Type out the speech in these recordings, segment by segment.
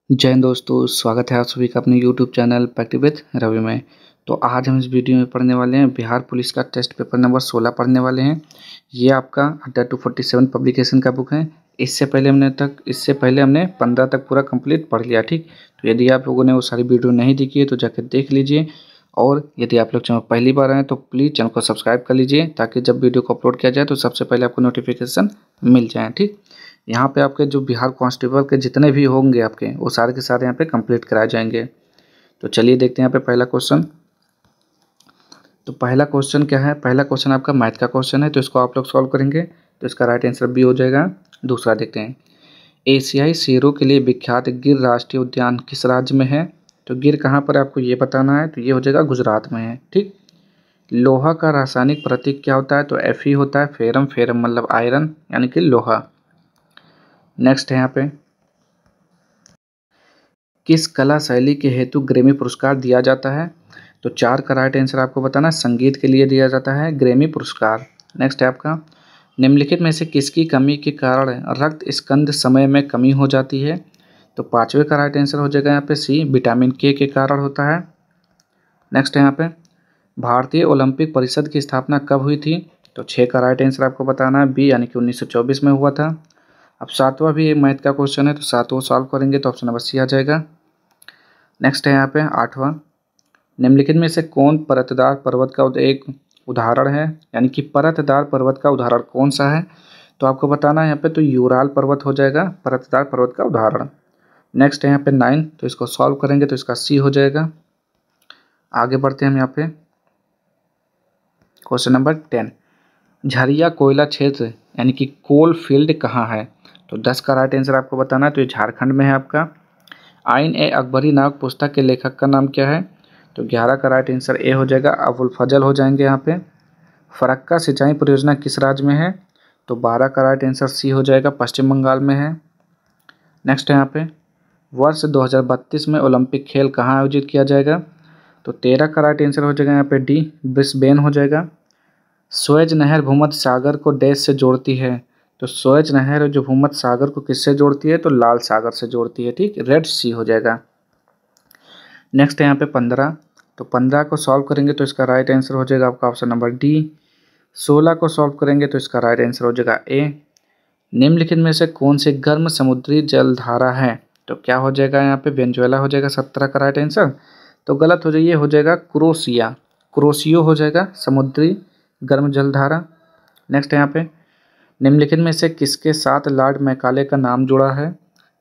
जय हिंद दोस्तों, स्वागत है आप सभी का अपने YouTube channel practice with Ravi में। तो आज हम इस वीडियो में पढ़ने वाले हैं बिहार पुलिस का टेस्ट पेपर नंबर 16 पढ़ने वाले हैं। ये आपका अड्डा 247 पब्लिकेशन का बुक है। इससे पहले हमने 15 तक पूरा कंप्लीट पढ़ लिया। ठीक, तो यदि आप लोगों ने वो सारी वीडियो नहीं देखी है तो जाकर देख लीजिए। और यदि आप लोग चैनल पहली बार आए तो प्लीज़ चैनल को सब्सक्राइब कर लीजिए, ताकि जब वीडियो को अपलोड किया जाए तो सबसे पहले आपको नोटिफिकेशन मिल जाए। ठीक, यहाँ पे आपके जो बिहार कांस्टेबल के जितने भी होंगे आपके, वो सारे के सारे यहाँ पे कंप्लीट कराए जाएंगे। तो चलिए देखते हैं यहाँ पे पहला क्वेश्चन। तो पहला क्वेश्चन क्या है? पहला क्वेश्चन आपका मैथ का क्वेश्चन है, तो इसको आप लोग सॉल्व करेंगे। तो इसका राइट आंसर बी हो जाएगा। दूसरा देखते हैं, एशियाई शेरों के लिए विख्यात गिर राष्ट्रीय उद्यान किस राज्य में है? तो गिर कहाँ पर है आपको ये बताना है। तो ये हो जाएगा गुजरात में है। ठीक, लोहा का रासायनिक प्रतीक क्या होता है? तो Fe होता है। फेरम, फेरम मतलब आयरन यानी कि लोहा। नेक्स्ट है यहाँ पे, किस कला शैली के हेतु ग्रैमी पुरस्कार दिया जाता है? तो 4 का राइट आंसर आपको बताना है। संगीत के लिए दिया जाता है ग्रैमी पुरस्कार। नेक्स्ट है आपका, निम्नलिखित में से किसकी कमी के कारण रक्त स्कंद समय में कमी हो जाती है? तो 5वें का राइट आंसर हो जाएगा यहाँ पे सी, विटामिन के कारण होता है। नेक्स्ट है यहाँ पे, भारतीय ओलंपिक परिषद की स्थापना कब हुई थी? तो 6 का राइट आंसर आपको बताना है बी, यानी कि 1924 में हुआ था। अब 7वां भी एक मैथ का क्वेश्चन है, तो 7वां सॉल्व करेंगे तो ऑप्शन नंबर सी आ जाएगा। नेक्स्ट है यहाँ पे 8वां, निम्नलिखित में से कौन परतदार पर्वत का एक उदाहरण है? यानी कि परतदार पर्वत का उदाहरण कौन सा है? तो आपको बताना है यहाँ पे, तो यूराल पर्वत हो जाएगा परतदार पर्वत का उदाहरण। नेक्स्ट है यहाँ पे 9, तो इसको सॉल्व करेंगे तो इसका सी हो जाएगा। आगे बढ़ते हैं हम यहाँ पे क्वेश्चन नंबर 10, झरिया कोयला क्षेत्र यानी कि कोल फील्ड कहाँ है? तो 10 का राइट आंसर आपको बताना है। तो ये झारखंड में है आपका। आइन ए अकबरी नामक पुस्तक के लेखक का नाम क्या है? तो 11 का राइट आंसर ए हो जाएगा, अबुल फजल हो जाएंगे यहाँ पे। फरक्का सिंचाई परियोजना किस राज्य में है? तो 12 का राइट आंसर सी हो जाएगा, पश्चिम बंगाल में है। नेक्स्ट है यहाँ पे, वर्ष 2032 में ओलंपिक खेल कहाँ आयोजित किया जाएगा? तो 13 का राइट आंसर हो जाएगा यहाँ पे डी, ब्रिस्बेन हो जाएगा। स्वेज नहर भूमध्य सागर को डैश से जोड़ती है? तो स्वेज नहर जो भूमध्य सागर को किससे जोड़ती है? तो लाल सागर से जोड़ती है। ठीक, रेड सी हो जाएगा। नेक्स्ट है यहाँ पे 15, तो 15 को सॉल्व करेंगे तो इसका राइट आंसर हो जाएगा आपका ऑप्शन नंबर डी। 16 को सॉल्व करेंगे तो इसका राइट आंसर हो जाएगा ए। निम्नलिखित में से कौन सी गर्म समुद्री जलधारा है? तो क्या हो जाएगा यहाँ पे? वेनेजुएला हो जाएगा 17 का राइट आंसर। तो गलत हो जाइए, हो जाएगा क्रोशिया, क्रोशियो हो जाएगा समुद्री गर्म जलधारा। नेक्स्ट है यहाँ पे, निम्नलिखित में से किसके साथ लॉर्ड मैकाले का नाम जुड़ा है?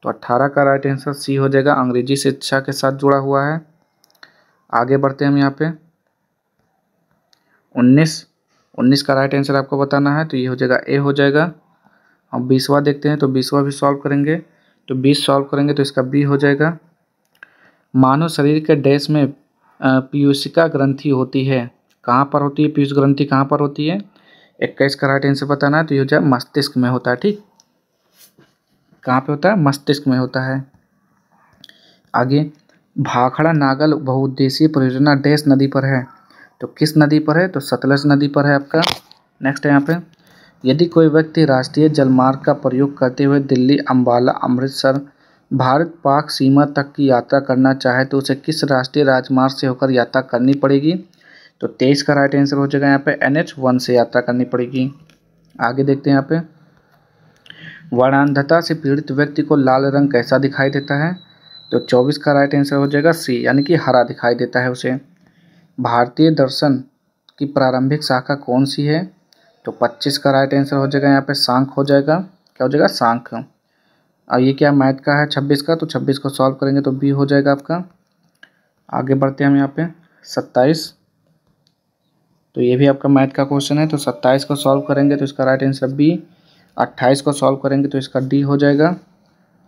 तो 18 का राइट आंसर सी हो जाएगा, अंग्रेजी शिक्षा के साथ जुड़ा हुआ है। आगे बढ़ते हैं हम यहाँ पे 19 का राइट आंसर आपको बताना है। तो ये हो जाएगा ए हो जाएगा। अब 20वां देखते हैं, तो 20वां भी सॉल्व करेंगे। तो 20 सॉल्व करेंगे तो इसका बी हो जाएगा। मानव शरीर के डैश में पीयूषिका ग्रंथि होती है? कहाँ पर होती है पीयूष ग्रंथि, कहाँ पर होती है? 21 का राइट आंसर बताना है। तो ये हो जाए मस्तिष्क में होता है। ठीक, कहाँ पे होता है? मस्तिष्क में होता है। आगे, भाखड़ा नागल बहुउद्देशीय परियोजना डैश नदी पर है? तो किस नदी पर है? तो सतलज नदी पर है आपका। नेक्स्ट है यहाँ पे, यदि कोई व्यक्ति राष्ट्रीय जलमार्ग का प्रयोग करते हुए दिल्ली, अम्बाला, अमृतसर, भारत पाक सीमा तक की यात्रा करना चाहे तो उसे किस राष्ट्रीय राजमार्ग से होकर यात्रा करनी पड़ेगी? तो 23 का राइट आंसर हो जाएगा यहाँ पे NH1 से यात्रा करनी पड़ेगी। आगे देखते हैं यहाँ पे, वर्णांधता से पीड़ित व्यक्ति को लाल रंग कैसा दिखाई देता है? तो 24 का राइट आंसर हो जाएगा सी, यानी कि हरा दिखाई देता है उसे। भारतीय दर्शन की प्रारंभिक शाखा कौन सी है? तो 25 का राइट आंसर हो जाएगा यहाँ पे सांख्य हो जाएगा। क्या हो जाएगा? सांख्य। और ये क्या मैथ का है 26 का, तो 26 को सॉल्व करेंगे तो बी हो जाएगा आपका। आगे बढ़ते हैं हम यहाँ पे 27, तो ये भी आपका मैथ का क्वेश्चन है। तो 27 को सॉल्व करेंगे तो इसका राइट आंसर बी। 28 को सॉल्व करेंगे तो इसका डी हो जाएगा।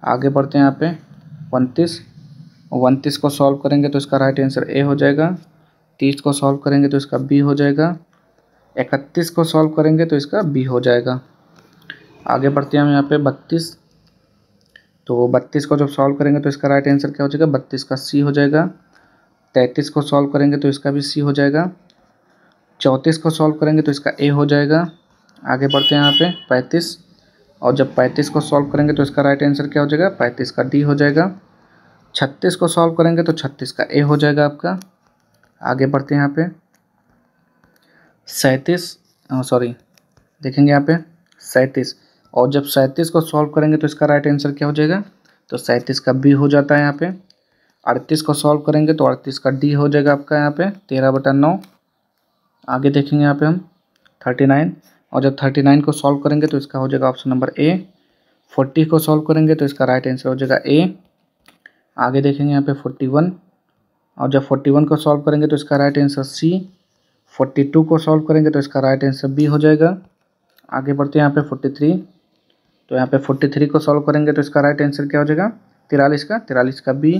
आगे बढ़ते हैं यहाँ पे 29 को सॉल्व करेंगे तो इसका राइट आंसर ए हो जाएगा। 30 को सॉल्व करेंगे तो इसका बी हो जाएगा। 31 को सॉल्व करेंगे तो इसका बी हो जाएगा। आगे बढ़ते हैं हम यहाँ पे 32, तो 32 को जब सॉल्व करेंगे तो इसका राइट आंसर क्या हो जाएगा? 32 का सी हो जाएगा। 33 को सॉल्व करेंगे तो इसका भी सी हो जाएगा। 34 को सॉल्व करेंगे तो इसका ए हो जाएगा। आगे बढ़ते हैं यहाँ पे 35, और जब 35 को सॉल्व करेंगे तो इसका राइट आंसर क्या हो जाएगा? 35 का डी हो जाएगा। 36 को सॉल्व करेंगे तो 36 का ए हो जाएगा आपका। आगे बढ़ते हैं यहाँ पे 37, सॉरी देखेंगे यहाँ पे 37, और जब 37 को सॉल्व करेंगे तो इसका राइट आंसर क्या हो जाएगा, तो 37 का बी हो जाता है यहाँ पे। 38 को सॉल्व करेंगे तो 38 का डी हो जाएगा आपका यहाँ पे 13/9। आगे देखेंगे यहाँ पे हम 39, और जब 39 को सॉल्व करेंगे तो इसका हो जाएगा ऑप्शन नंबर ए। 40 को सॉल्व करेंगे तो इसका राइट आंसर हो जाएगा ए। आगे देखेंगे यहाँ पे 41, और जब 41 को सॉल्व करेंगे तो इसका राइट आंसर सी। 42 को सॉल्व करेंगे तो इसका राइट आंसर बी हो जाएगा। आगे बढ़ते हैं यहाँ पे 43, तो यहाँ पे 43 को सॉल्व करेंगे तो इसका राइट आंसर क्या हो जाएगा, 43 का बी।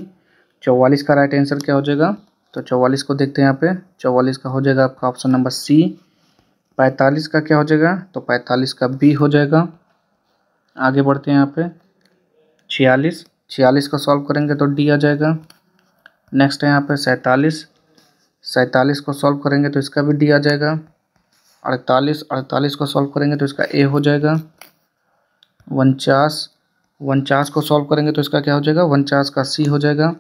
44 का राइट आंसर क्या हो जाएगा, तो 44 को देखते हैं यहाँ पे, 44 का हो जाएगा आपका ऑप्शन नंबर सी। 45 का क्या हो जाएगा, तो 45 का बी हो जाएगा। आगे बढ़ते हैं यहाँ पे 46 को सॉल्व करेंगे तो डी आ जाएगा। नेक्स्ट है यहाँ पे 47 को सॉल्व करेंगे तो इसका भी डी आ जाएगा। 48 को सॉल्व करेंगे तो इसका ए हो जाएगा। 49 को सॉल्व करेंगे तो इसका क्या हो जाएगा, 49 का सी हो जाएगा।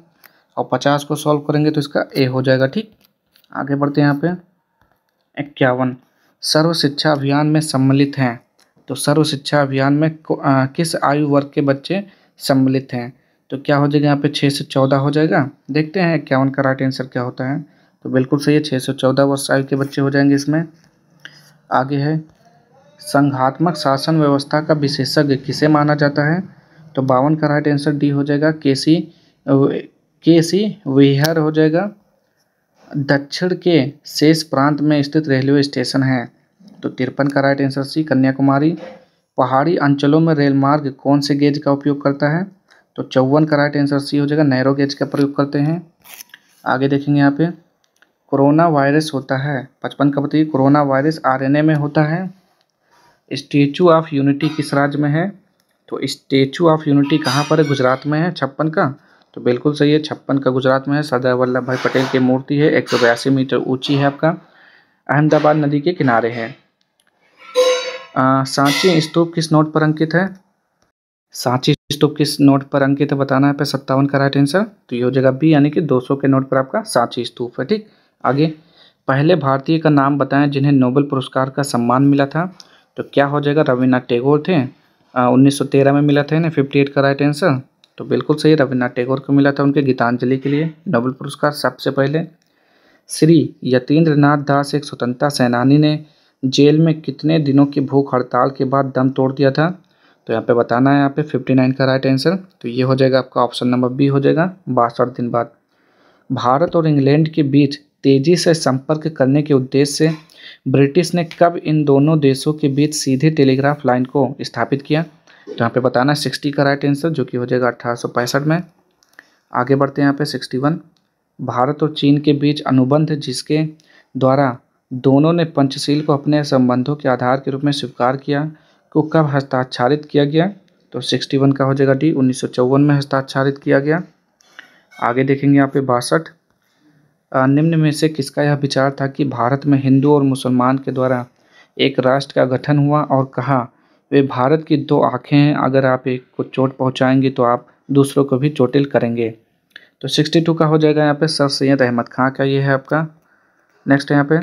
और 50 को सॉल्व करेंगे तो इसका ए हो जाएगा। ठीक, आगे बढ़ते हैं यहाँ पे 51, सर्व शिक्षा अभियान में सम्मिलित हैं। तो सर्व शिक्षा अभियान में किस आयु वर्ग के बच्चे सम्मिलित हैं, तो क्या हो जाएगा यहाँ पे 6 से 14 हो जाएगा। देखते हैं 51 का राइट आंसर क्या होता है, तो बिल्कुल सही है, 6 से 14 वर्ष आयु के बच्चे हो जाएंगे इसमें। आगे है संघात्मक शासन व्यवस्था का विशेषज्ञ किसे माना जाता है, तो 52 का राइट आंसर डी हो जाएगा, केसी विहर हो जाएगा। दक्षिण के शेष प्रांत में स्थित रेलवे स्टेशन है, तो 53 का राइट आंसर सी, कन्याकुमारी। पहाड़ी अंचलों में रेल मार्ग कौन से गेज का उपयोग करता है, तो 54 का राइट आंसर सी हो जाएगा, नैरो गेज का प्रयोग करते हैं। आगे देखेंगे यहाँ पे कोरोना वायरस होता है, 55 का बताइए, कोरोना वायरस आरएनए में होता है। स्टैचू ऑफ यूनिटी किस राज्य में है, तो स्टैचू ऑफ यूनिटी कहाँ पर है, गुजरात में है 56 का, तो बिल्कुल सही है, 56 का गुजरात में है। सरदार वल्लभ भाई पटेल की मूर्ति है, 182 मीटर ऊंची है आपका, अहमदाबाद नदी के किनारे है। सांची स्तूप किस नोट पर अंकित है, सांची स्तूप किस नोट पर अंकित है बताना है पे 57 का राइट आंसर, तो ये हो जाएगा बी, यानी कि 200 के नोट पर आपका सांची स्तूप है। ठीक, आगे पहले भारतीय का नाम बताएं जिन्हें नोबेल पुरस्कार का सम्मान मिला था, तो क्या हो जाएगा, रविन्द्रनाथ टैगोर थे, 1913 में मिला था इन्हें, 58 का राइट आंसर, तो बिल्कुल सही, रविन्द्रनाथ टैगोर को मिला था उनके गीतांजलि के लिए नोबेल पुरस्कार सबसे पहले। श्री यतीन्द्रनाथ दास एक स्वतंत्रता सेनानी ने जेल में कितने दिनों की भूख हड़ताल के बाद दम तोड़ दिया था, तो यहाँ पे बताना है, यहाँ पे 59 का राइट आंसर, तो ये हो जाएगा आपका ऑप्शन नंबर बी हो जाएगा, 62 दिन बाद। भारत और इंग्लैंड के बीच तेजी से संपर्क करने के उद्देश्य से ब्रिटिश ने कब इन दोनों देशों के बीच सीधे टेलीग्राफ लाइन को स्थापित किया, तो यहाँ पे बताना है 60 का राइट आंसर, जो कि हो जाएगा 1865 में। आगे बढ़ते हैं यहाँ पे 61, भारत और चीन के बीच अनुबंध जिसके द्वारा दोनों ने पंचशील को अपने संबंधों के आधार के रूप में स्वीकार किया को कब हस्ताक्षरित किया गया, तो 61 का हो जाएगा डी, 1954 में हस्ताक्षरित किया गया। आगे देखेंगे यहाँ पे 62, निम्न में से किसका यह विचार था कि भारत में हिंदू और मुसलमान के द्वारा एक राष्ट्र का गठन हुआ, और कहा वे भारत की दो आँखें हैं, अगर आप एक को चोट पहुँचाएंगे तो आप दूसरों को भी चोटिल करेंगे, तो 62 का हो जाएगा यहाँ पे सर सैयद अहमद खां का ये है आपका। नेक्स्ट यहाँ पे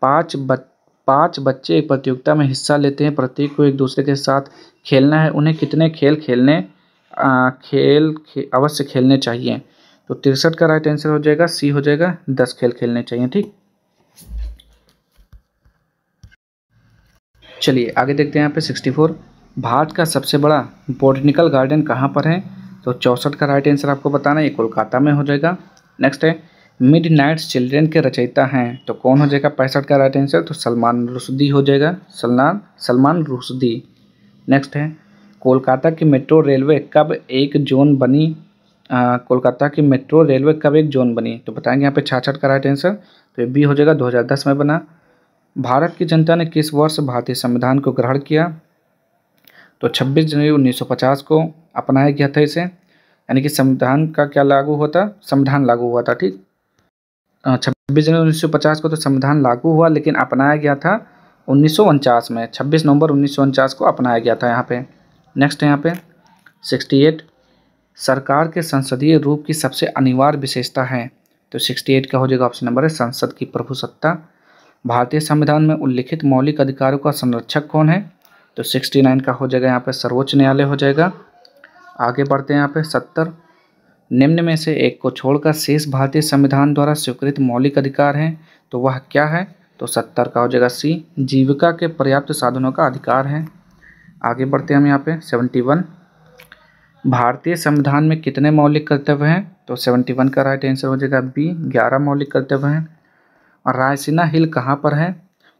5 बच्चे एक प्रतियोगिता में हिस्सा लेते हैं, प्रत्येक को एक दूसरे के साथ खेलना है, उन्हें कितने खेल अवश्य खेलने चाहिए, तो 63 का राइट आंसर हो जाएगा सी हो जाएगा, 10 खेल खेलने चाहिए। ठीक, चलिए आगे देखते हैं यहाँ पे 64, भारत का सबसे बड़ा बोटनिकल गार्डन कहाँ पर है, तो 64 का राइट आंसर आपको बताना है, ये कोलकाता में हो जाएगा। नेक्स्ट है मिडनाइट चिल्ड्रन के रचयिता हैं, तो कौन हो जाएगा, 65 का राइट आंसर, तो सलमान रुश्दी हो जाएगा, सलमान रुश्दी। नेक्स्ट है कोलकाता की मेट्रो रेलवे कब एक जोन बनी, कोलकाता की मेट्रो रेलवे कब एक जोन बनी, तो बताएंगे यहाँ पे 66 का राइट आंसर, तो ये बी हो जाएगा, 2010 में बना। भारत की जनता ने किस वर्ष भारतीय संविधान को ग्रहण किया, तो 26 जनवरी 1950 को अपनाया गया था इसे, यानी कि संविधान का क्या लागू हुआ था, संविधान लागू हुआ था। ठीक, 26 जनवरी 1950 को तो संविधान लागू हुआ, लेकिन अपनाया गया था 1949 में, 26 नवंबर 1949 को अपनाया गया था यहाँ पे। नेक्स्ट है यहाँ पे 68, सरकार के संसदीय रूप की सबसे अनिवार्य विशेषता है? तो 68 का हो जाएगा ऑप्शन नंबर है संसद की प्रभुसत्ता। भारतीय संविधान में उल्लिखित मौलिक अधिकारों का संरक्षक कौन है? तो 69 का हो जाएगा यहाँ पे सर्वोच्च न्यायालय हो जाएगा। आगे बढ़ते हैं यहाँ पे 70, निम्न में से एक को छोड़कर शेष भारतीय संविधान द्वारा स्वीकृत मौलिक अधिकार हैं, तो वह क्या है? तो 70 का हो जाएगा सी, जीविका के पर्याप्त साधनों का अधिकार है। आगे बढ़ते हैं हम यहाँ पे 71, भारतीय संविधान में कितने मौलिक कर्तव्य हैं? तो 71 का राइट आंसर हो जाएगा बी, 11 मौलिक कर्तव्य हैं। और रायसीना हिल कहाँ पर है?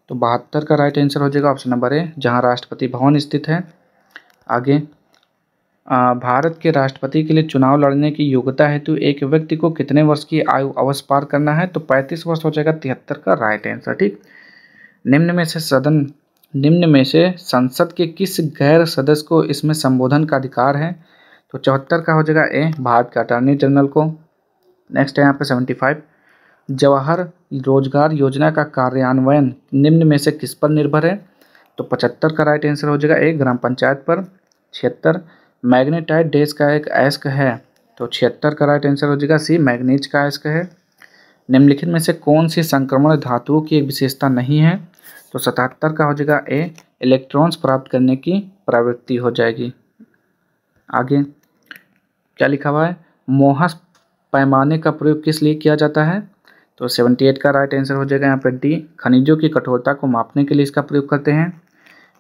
तो 72 का राइट आंसर हो जाएगा ऑप्शन नंबर ए, जहाँ राष्ट्रपति भवन स्थित है। आगे भारत के राष्ट्रपति के लिए चुनाव लड़ने की योग्यता हेतु एक व्यक्ति को कितने वर्ष की आयु अवश्य पार करना है? तो 35 वर्ष हो जाएगा 73 का राइट आंसर। ठीक, निम्न में से संसद के किस गैर सदस्य को इसमें संबोधन का अधिकार है? तो 74 का हो जाएगा ए, भारत के अटॉर्नी जनरल को। नेक्स्ट है यहाँ पे 75, जवाहर रोजगार योजना का कार्यान्वयन निम्न में से किस पर निर्भर है? तो 75 का राइट आंसर हो जाएगा ए, ग्राम पंचायत पर। 76, मैग्नेटाइट देश का एक अयस्क है, तो 76 का राइट आंसर हो जाएगा सी, मैग्नीज का अयस्क है। निम्नलिखित में से कौन सी संक्रमण धातुओं की एक विशेषता नहीं है? तो 77 का हो जाएगा ए, इलेक्ट्रॉन्स प्राप्त करने की प्रवृत्ति हो जाएगी। आगे क्या लिखा हुआ है? मोहस पैमाने का प्रयोग किस लिए किया जाता है? तो 78 का राइट आंसर हो जाएगा यहाँ पर डी, खनिजों की कठोरता को मापने के लिए इसका प्रयोग करते हैं।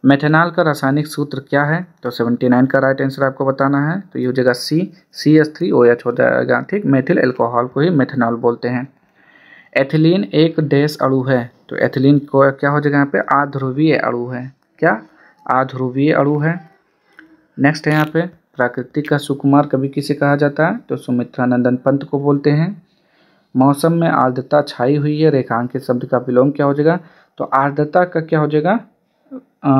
मेथनॉल का रासायनिक सूत्र क्या है? तो 79 का राइट आंसर आपको बताना है, तो ये हो जाएगा सी, CH3OH हो जाएगा। ठीक, मेथिल एल्कोहल को ही मेथनॉल बोलते हैं। एथिलीन एक डैश अणु है, तो एथिलीन को क्या हो जाएगा यहाँ पे? आध्रुवीय अणु है। क्या? आध्रुवीय अणु है। नेक्स्ट है यहाँ पे प्राकृतिक का सुकुमार कवि किसे कहा जाता है? तो सुमित्रानंदन पंत को बोलते हैं। मौसम में आर्द्रता छाई हुई है, रेखांकित शब्द का विलोम क्या हो जाएगा? तो आर्द्रता का क्या हो जाएगा?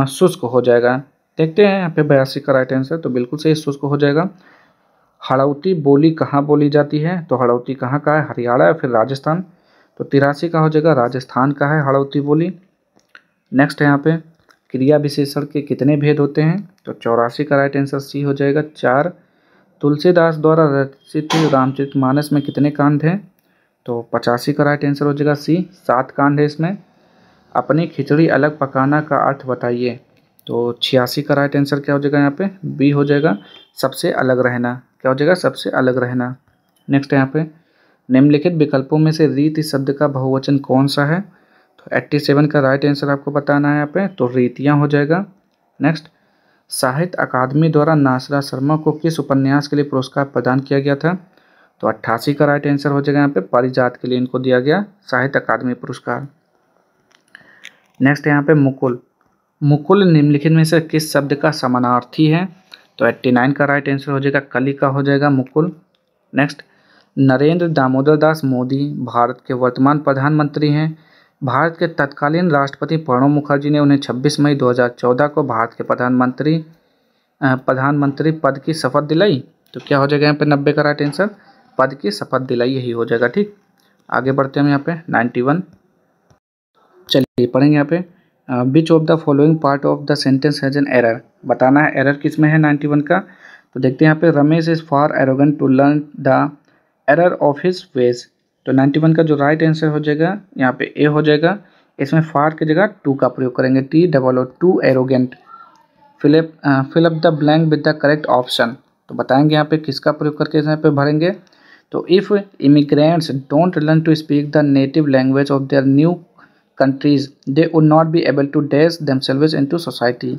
शुष्क हो जाएगा। देखते हैं यहाँ पे 82 का राइट आंसर, तो बिल्कुल सही, शुष्क हो जाएगा। हड़ौती बोली कहाँ बोली जाती है? तो हड़ौती कहाँ का है? हरियाणा या फिर राजस्थान? तो 83 का हो जाएगा राजस्थान का है हड़ौती बोली। नेक्स्ट है यहाँ पे क्रिया विशेषण के कितने भेद होते हैं? तो 84 का राइट आंसर सी हो जाएगा 4। तुलसीदास द्वारा रचित रामचरितमानस में कितने कांड हैं? तो 85 का राइट आंसर हो जाएगा सी, 7 कांड है इसमें। अपनी खिचड़ी अलग पकाना का अर्थ बताइए। तो 86 का राइट आंसर क्या हो जाएगा यहाँ पे? बी हो जाएगा, सबसे अलग रहना। क्या हो जाएगा? सबसे अलग रहना। नेक्स्ट है यहाँ पे निम्नलिखित विकल्पों में से रीति शब्द का बहुवचन कौन सा है? तो 87 का राइट आंसर आपको बताना है यहाँ पे, तो रीतियाँ हो जाएगा। नेक्स्ट, साहित्य अकादमी द्वारा नासरा शर्मा को किस उपन्यास के लिए पुरस्कार प्रदान किया गया था? तो 88 का राइट आंसर हो जाएगा यहाँ पे, पारिजात के लिए इनको दिया गया साहित्य अकादमी पुरस्कार। नेक्स्ट यहाँ पे मुकुल, मुकुल निम्नलिखित में से किस शब्द का समानार्थी है? तो 89 का राइट आंसर हो जाएगा कली का हो जाएगा मुकुल। नेक्स्ट, नरेंद्र दामोदर दास मोदी भारत के वर्तमान प्रधानमंत्री हैं। भारत के तत्कालीन राष्ट्रपति प्रणब मुखर्जी ने उन्हें 26 मई 2014 को भारत के प्रधानमंत्री पद की शपथ दिलाई। तो क्या हो जाएगा यहाँ पे? 90 का राइट आंसर, पद की शपथ दिलाई, यही हो जाएगा। ठीक, आगे बढ़ते हैं हम यहाँ पे 91। चलिए पढ़ेंगे यहाँ पे विच of the following part of the sentence has an error. बताना है एरर किस में है 91 का। तो देखते हैं यहाँ पे Ramesh is far arrogant to learn the error of his ways. तो 91 का जो राइट आंसर हो जाएगा यहाँ पे ए हो जाएगा। इसमें फार की जगह टू का प्रयोग करेंगे, TOO, too arrogant. Fill up the blank with the correct option. तो बताएंगे यहाँ पे किसका प्रयोग करके यहाँ पे भरेंगे। तो if immigrants don't learn to speak the native language of their new countries they would not be able to dash themselves into society.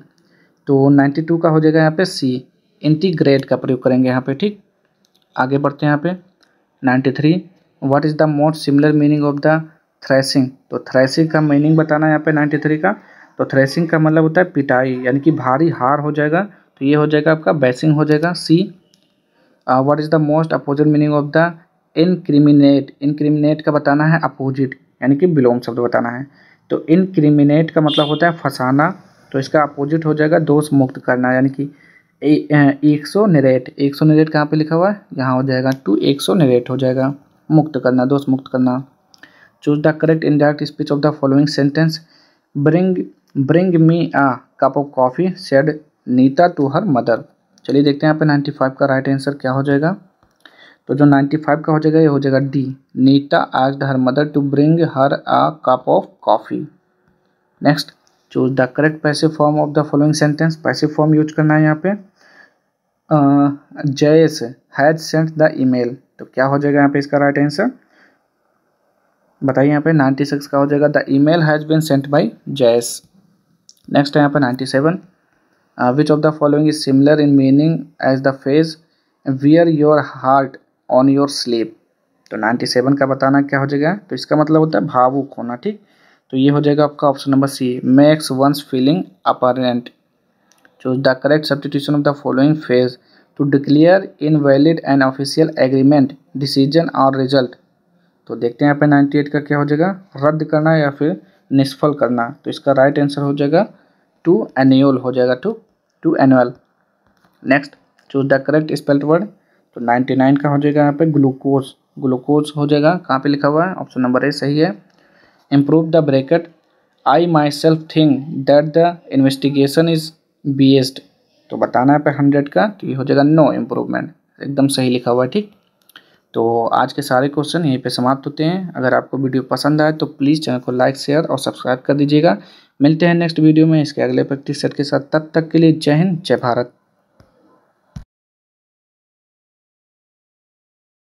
तो 92 का हो जाएगा यहाँ पे सी, इंटीग्रेट का प्रयोग करेंगे यहाँ पे। ठीक, आगे बढ़ते हैं यहाँ पे 93, what is the most similar meaning of the threshing. तो थ्रेसिंग का मीनिंग बताना है यहाँ पे 93 का। तो थ्रेसिंग का मतलब होता है पिटाई, यानी कि भारी हार हो जाएगा। तो ये हो जाएगा आपका बैसिंग हो जाएगा C. What is the most opposite meaning of the incriminate. Incriminate का बताना है अपोजिट, यानी कि विलोम शब्द बताना है। तो इनक्रिमिनेट का मतलब होता है फंसाना, तो इसका अपोजिट हो जाएगा दोष मुक्त करना, यानी कि एक्सोनरेट। एक्सोनरेट कहाँ पे लिखा हुआ है? यहाँ हो जाएगा टू एक्सोनरेट हो जाएगा, मुक्त करना, दोष मुक्त करना। Choose the correct indirect speech of the following sentence. Bring me a cup of coffee said Nita to her mother. चलिए देखते हैं यहाँ पे 95 का राइट आंसर क्या हो जाएगा। तो जो 95 का हो जाएगा ये हो जाएगा D. Nita asked her mother to bring her a cup of coffee. Next, choose the correct passive form of the following sentence. Passive form use करना है यहाँ पे। Jayesh has sent the email, तो क्या हो जाएगा यहाँ पे इसका राइट आंसर बताइए। यहाँ पे 96 का हो जाएगा the email has been sent by Jayesh. Next है यहाँ पे 97, which of the following is similar in meaning as the phrase wear your heart on your sleep. तो 97 का बताना क्या हो जाएगा, तो इसका मतलब होता है भावुक होना, ठीक। तो ये हो जाएगा आपका option number C, makes one's feeling apparent. Choose the correct substitution of the following phrase to declare invalid an official agreement decision और रिजल्ट। तो देखते हैं यहाँ पे 98 का क्या हो जाएगा, रद्द करना या फिर निष्फल करना। तो इसका राइट आंसर हो जाएगा टू एन्यूअल हो जाएगा, to annual. Next, choose the correct spelled word. तो 99 का हो जाएगा यहाँ पे ग्लूकोज, ग्लूकोज हो जाएगा। कहाँ पे लिखा हुआ है, ऑप्शन नंबर ए सही है। Improve the bracket I myself think that the investigation is biased. तो बताना है पे 100 का, तो ये हो जाएगा नो इम्प्रूवमेंट, एकदम सही लिखा हुआ है, ठीक। तो आज के सारे क्वेश्चन यहीं पे समाप्त होते हैं। अगर आपको वीडियो पसंद आए तो प्लीज़ चैनल को लाइक शेयर और सब्सक्राइब कर दीजिएगा। मिलते हैं नेक्स्ट वीडियो में इसके अगले प्रैक्टिस सेट के साथ, तब तक के लिए जय हिंद जय भारत।